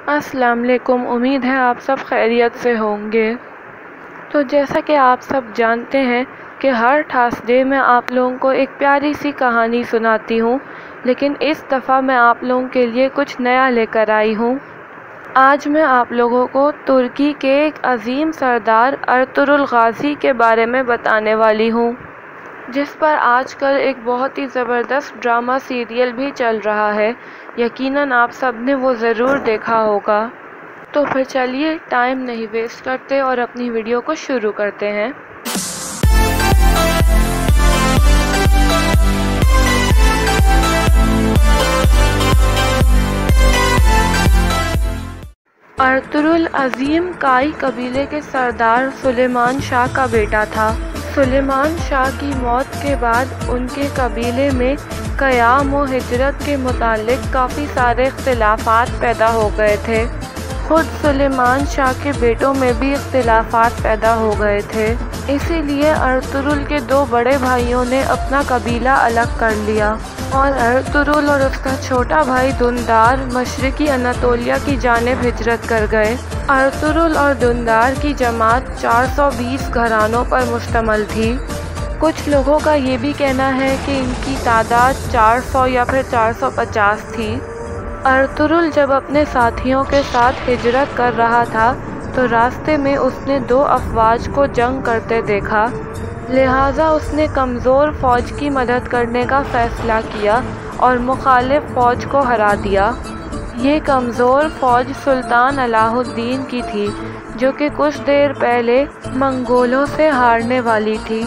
अस्सलाम वालेकुम। उम्मीद है आप सब खैरियत से होंगे। तो जैसा कि आप सब जानते हैं कि हर थर्सडे मैं आप लोगों को एक प्यारी सी कहानी सुनाती हूँ, लेकिन इस दफ़ा मैं आप लोगों के लिए कुछ नया लेकर आई हूँ। आज मैं आप लोगों को तुर्की के एक अजीम सरदार अर्तुगरुल गाज़ी के बारे में बताने वाली हूँ, जिस पर आजकल एक बहुत ही ज़बरदस्त ड्रामा सीरियल भी चल रहा है। यकीनन आप सब ने वो ज़रूर देखा होगा। तो फिर चलिए टाइम नहीं वेस्ट करते और अपनी वीडियो को शुरू करते हैं। अर्तुगरुल अजीम काई कबीले के सरदार सुलेमान शाह का बेटा था। सुलेमान शाह की मौत के बाद उनके कबीले में क़याम व हिजरत के मुतालिक काफ़ी सारे इख्तिलाफ़ात पैदा हो गए थे। खुद सुलेमान शाह के बेटों में भी इख्तिलाफ़ात पैदा हो गए थे। इसीलिए अर्तुगरुल के दो बड़े भाइयों ने अपना कबीला अलग कर लिया और अर्तुगरुल और उसका छोटा भाई दुंदार मशरिकी अनातोलिया की जानिब हिजरत कर गए। अर्तुगरुल और दुंदार की जमात 420 घरानों पर मुश्तमिल थी। कुछ लोगों का ये भी कहना है कि इनकी तादाद 400 या फिर 450 थी। अर्तुगरुल जब अपने साथियों के साथ हिजरत कर रहा था तो रास्ते में उसने दो अफवाज को जंग करते देखा, लिहाजा उसने कमज़ोर फ़ौज की मदद करने का फ़ैसला किया और मुखालिफ फ़ौज को हरा दिया। ये कमज़ोर फ़ौज सुल्तान अलाउद्दीन की थी, जो कि कुछ देर पहले मंगोलों से हारने वाली थी।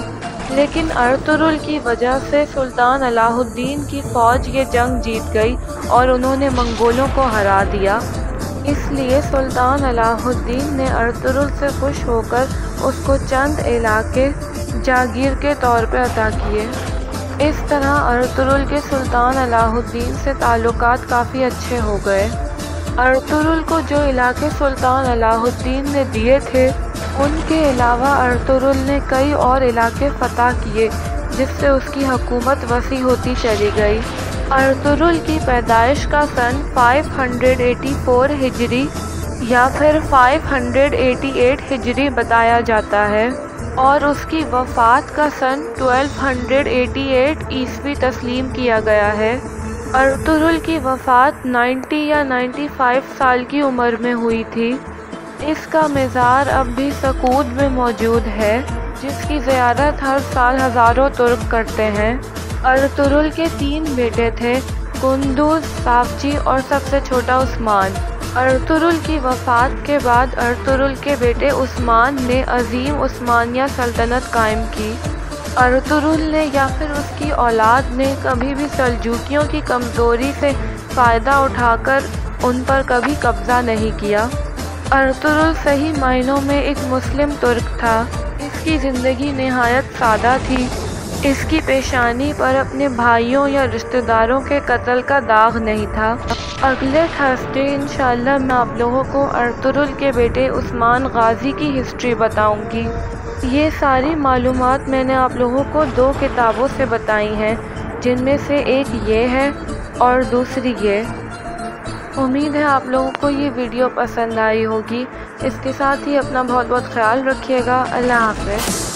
लेकिन अर्तुगरुल की वजह से सुल्तान अलाउद्दीन की फ़ौज ये जंग जीत गई और उन्होंने मंगोलों को हरा दिया। इसलिए सुल्तान अलाउद्दीन ने अर्तुगरुल से खुश होकर उसको चंद इलाके जागीर के तौर पर अता किए। इस तरह अर्तुगरुल के सुल्तान अलाउद्दीन से ताल्लुकात काफ़ी अच्छे हो गए। अर्तुगरुल को जो इलाके सुल्तान अलाउद्दीन ने दिए थे, उनके अलावा अर्तुगरुल ने कई और इलाके फ़तह किए, जिससे उसकी हुकूमत वसी होती चली गई। अर्तुगरुल की पैदाइश का सन 584 हिजरी या फिर 588 हिजरी बताया जाता है और उसकी वफ़ात का सन 1288 ईस्वी तस्लीम किया गया है। अर्तुगरुल की वफ़ात 90 या 95 साल की उम्र में हुई थी। इसका मज़ार अब भी सकूद में मौजूद है, जिसकी ज़ियारत हर साल हज़ारों तुर्क करते हैं। अर्तुगरुल के 3 बेटे थे, कुंदुज, साफजी और सबसे छोटा उस्मान। अर्तुगरुल की वफ़ात के बाद अर्तुगरुल के बेटे उस्मान ने अजीम उस्मानिया सल्तनत कायम की। अर्तुगरुल ने या फिर उसकी औलाद ने कभी भी सल्जूकियों की कमज़ोरी से फ़ायदा उठाकर उन पर कभी कब्ज़ा नहीं किया। अर्तुगरुल सही मायनों में एक मुस्लिम तुर्क था। इसकी ज़िंदगी निहायत सादा थी। इसकी पेशानी पर अपने भाइयों या रिश्तेदारों के कत्ल का दाग नहीं था। अगले थर्सडे इंशाअल्लाह मैं आप लोगों को अर्तुगरुल के बेटे उस्मान गाज़ी की हिस्ट्री बताऊंगी। ये सारी मालूमात मैंने आप लोगों को 2 किताबों से बताई हैं, जिनमें से एक ये है और दूसरी ये। उम्मीद है आप लोगों को ये वीडियो पसंद आई होगी। इसके साथ ही अपना बहुत बहुत ख्याल रखिएगा। अल्लाह हाफ़िज़।